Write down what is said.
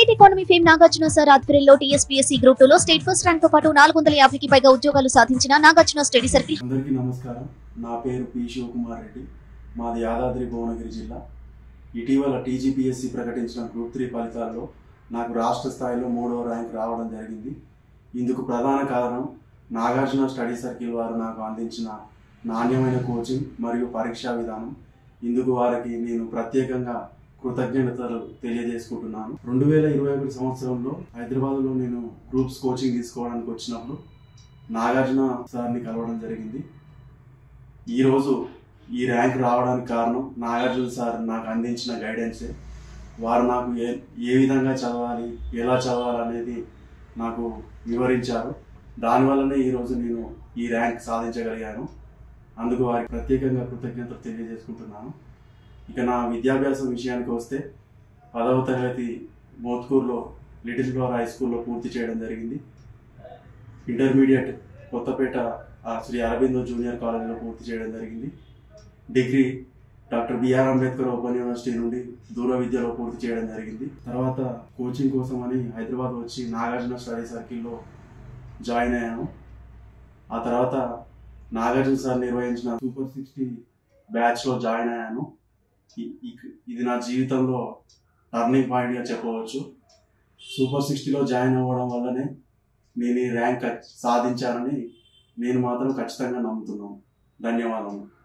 State economy fame Nagarjuna sir ఆధ్వర్యంలో TSPSC group 2 లో state first rank తో పాటు 450కి పైగా ఉద్యోగాలు సాధించిన నాగార్జున స్టడీ సర్కిల్. అందరికీ నమస్కారం. నా పేరు పి శివకుమార్ రెడ్డి. మాది యాదాద్రి భువనగిరి జిల్లా. ఇటీవల టీజీపీఎస్సీ ప్రకటించిన గ్రూప్ 3 ఫలితాల్లో నాకు రాష్ట్ర స్థాయిలో 3వ ర్యాంక్ రావడం జరిగింది. ఇందుకు ప్రధాన కారణం నాగార్జున స్టడీ సర్కిల్ వారు నాకు అందించిన నాణ్యమైన కోచింగ్ మరియు పరీక్షా విధానం. ఇందుకు వారికి నేను ప్రత్యేకంగా కృతజ్ఞతలు తెలియజేసుకుంటున్నాను. 2021 సంవత్సరంలో హైదరాబాద్లో నేను గ్రూప్స్ కోచింగ్ తీసుకోవడానికి వచ్చినప్పుడు నాగార్జున సార్ని కలవడం జరిగింది. ఈరోజు ఈ ర్యాంక్ రావడానికి కారణం నాగార్జున సార్ నాకు అందించిన గైడెన్సే. వారు నాకు ఏ విధంగా చదవాలి, ఎలా చదవాలి అనేది నాకు వివరించారు. దానివల్లనే ఈరోజు నేను ఈ ర్యాంక్ సాధించగలిగాను. అందుకు వారికి ప్రత్యేకంగా కృతజ్ఞతలు తెలియజేసుకుంటున్నాను. ఇక నా విద్యాభ్యాసం విషయానికి వస్తే 10వ తరగతి మోత్కూర్లో లిటిల్ ఫ్లవర్ హై స్కూల్లో పూర్తి చేయడం జరిగింది. ఇంటర్మీడియట్ కొత్తపేట శ్రీ అరబిందో జూనియర్ కాలేజీలో పూర్తి చేయడం జరిగింది. Degree doctor B R Ambedkar open university నుండి దూర విద్యలో పూర్తి చేయడం జరిగింది. తర్వాత కోచింగ్ కోసం అని హైదరాబాద్ వచ్చి నాగార్జున స్టడీ సర్కిల్లో జాయిన్ అయ్యాను. ఆ తర్వాత నాగార్జున సార్ నిర్వహించిన సూపర్ 60 బ్యాచ్లో జాయిన్ అయ్యాను. ఇది నా జీవితంలో టర్నింగ్ పాయింట్గా చెప్పవచ్చు. సూపర్ 60లో జాయిన్ అవ్వడం వల్లనే నేను ఈ ర్యాంక్ సాధించానని నేను మాత్రం ఖచ్చితంగా నమ్ముతున్నాను. ధన్యవాదాలు.